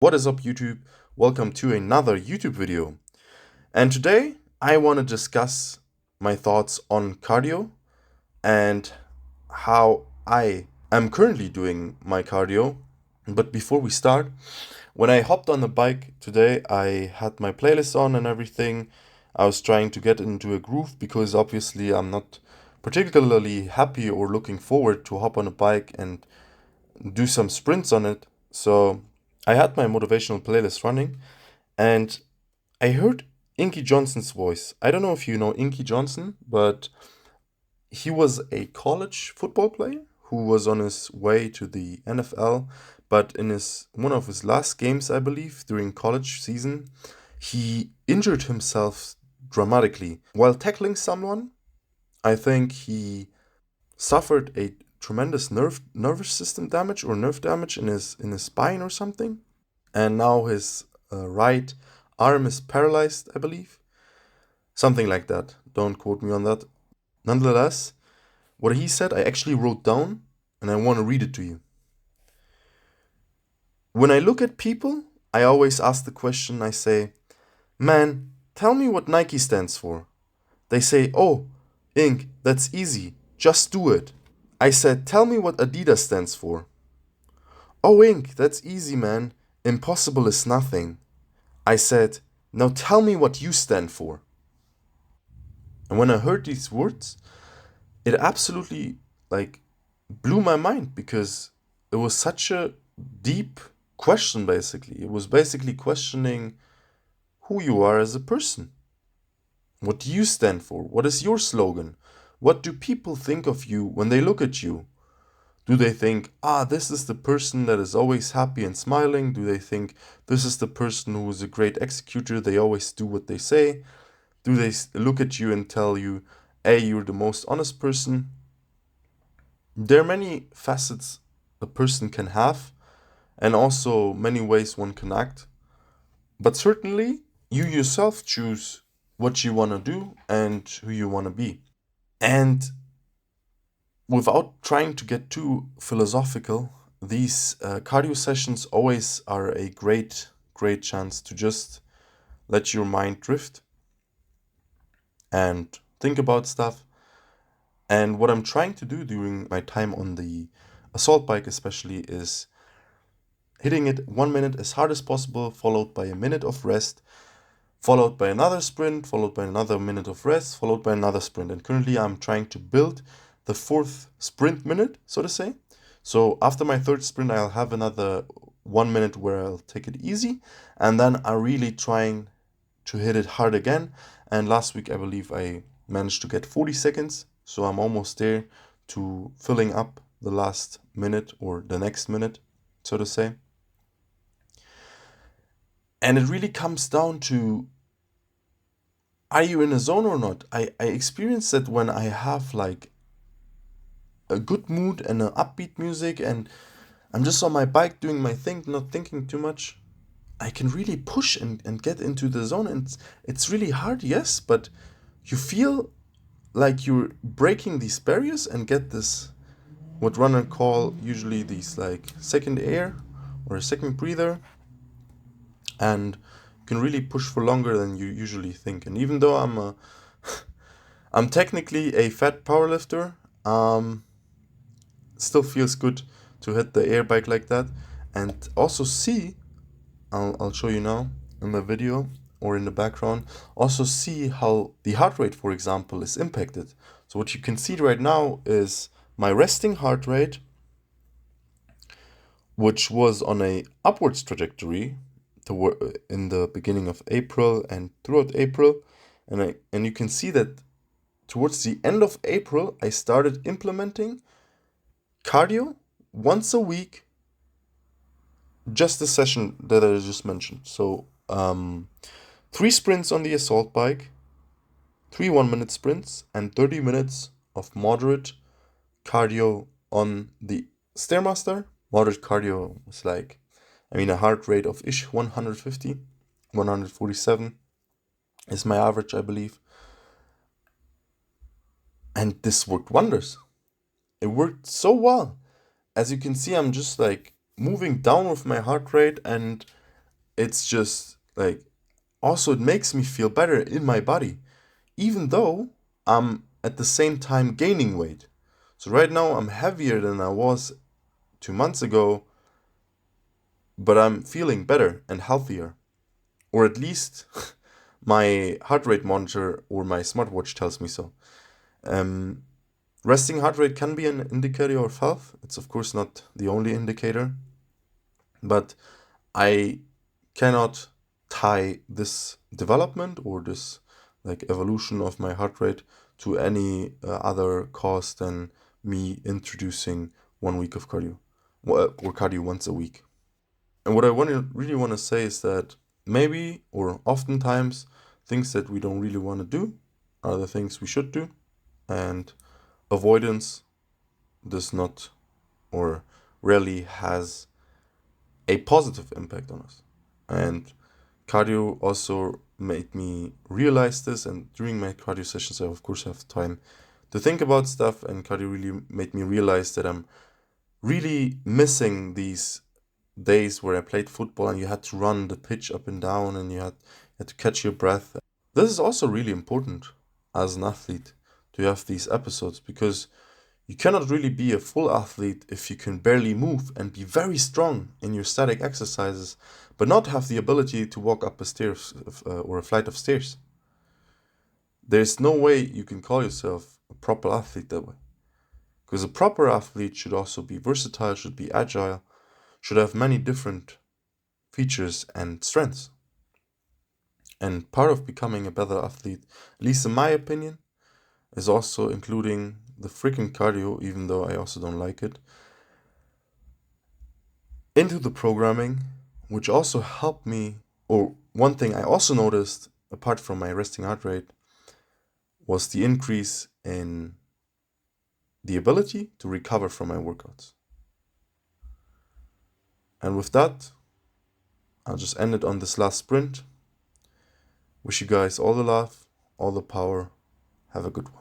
What is up, YouTube? Welcome to another YouTube video. And today I want to discuss my thoughts on cardio and how I am currently doing my cardio. But before we start, when I hopped on the bike today, I had my playlist on and everything. I was trying to get into a groove because obviously I'm not particularly happy or looking forward to hop on a bike and do some sprints on it. So I had my motivational playlist running and I heard Inky Johnson's voice. I don't know if you know Inky Johnson, but he was a college football player who was on his way to the NFL. But in his one of his last games, I believe, during college season, he injured himself dramatically while tackling someone. I think he suffered a tremendous nervous system damage or nerve damage in his spine or something, and now his right arm is paralyzed, I believe, something like that. Don't quote me on that. Nonetheless, what he said I actually wrote down, and I want to read it to you. When I look at people, I always ask the question. I say, "Man, tell me what Nike stands for." They say, "Oh, Ink, that's easy. Just do it." I said, "Tell me what Adidas stands for." "Oh, Ink, that's easy, man. Impossible is nothing." I said, "Now tell me what you stand for." And when I heard these words, it absolutely blew my mind because it was such a deep question basically. It was basically questioning who you are as a person. What do you stand for? What is your slogan? What do people think of you when they look at you? Do they think, this is the person that is always happy and smiling? Do they think this is the person who is a great executor? They always do what they say? Do they look at you and tell you, hey, you're the most honest person? There are many facets a person can have, and also many ways one can act. But certainly, you yourself choose what you want to do and who you want to be. And without trying to get too philosophical, these cardio sessions always are a great chance to just let your mind drift and think about stuff. And what I'm trying to do during my time on the assault bike, especially, is hitting it 1 minute as hard as possible, followed by a minute of rest, followed by another sprint, followed by another minute of rest, followed by another sprint. And currently, I'm trying to build the fourth sprint minute, so to say. So after my third sprint, I'll have another 1 minute where I'll take it easy, and then I'm really trying to hit it hard again. And last week, I believe I managed to get 40 seconds, so I'm almost there to filling up the last minute or the next minute, so to say. And it really comes down to, are you in a zone or not? I experience that when I have like a good mood and an upbeat music and I'm just on my bike doing my thing, not thinking too much, I can really push and get into the zone. And it's really hard, yes, but you feel like you're breaking these barriers and get this, what runners call usually these like second air or a second breather, and can really push for longer than you usually think. And even though I'm technically a fat powerlifter, still feels good to hit the air bike like that. And also see, I'll show you now in the video or in the background, also see how the heart rate, for example, is impacted. So what you can see right now is my resting heart rate, which was on a upwards trajectory in the beginning of April and throughout April. And you can see that towards the end of April, I started implementing cardio once a week, just the session that I just mentioned. So 3 sprints on the assault bike, 3 1-minute sprints, and 30 minutes of moderate cardio on the Stairmaster. Moderate cardio is like, a heart rate of 150, 147 is my average, I believe. And this worked wonders. It worked so well. As you can see, I'm just like moving down with my heart rate, and it's just like, also it makes me feel better in my body, even though I'm at the same time gaining weight. So right now I'm heavier than I was 2 months ago, but I'm feeling better and healthier. Or at least my heart rate monitor or my smartwatch tells me so. Um, Resting heart rate can be an indicator of health. It's of course not the only indicator, but I cannot tie this development or this like evolution of my heart rate to any other cause than me introducing 1 week of cardio or cardio once a week. And what I really want to say is that maybe or oftentimes things that we don't really want to do are the things we should do, and avoidance does not or rarely has a positive impact on us. And cardio also made me realize this, and during my cardio sessions I of course have time to think about stuff, and cardio really made me realize that I'm really missing these days where I played football and you had to run the pitch up and down and you had to catch your breath. This is also really important as an athlete to have these episodes, because you cannot really be a full athlete if you can barely move and be very strong in your static exercises, but not have the ability to walk up a stairs or a flight of stairs. There's no way you can call yourself a proper athlete that way. Because a proper athlete should also be versatile, should be agile, should have many different features and strengths. And part of becoming a better athlete, at least in my opinion, is also including the freaking cardio, even though I also don't like it, into the programming, which also helped me. Or one thing I also noticed, apart from my resting heart rate, was the increase in the ability to recover from my workouts. And with that, I'll just end it on this last sprint. Wish you guys all the love, all the power. Have a good one.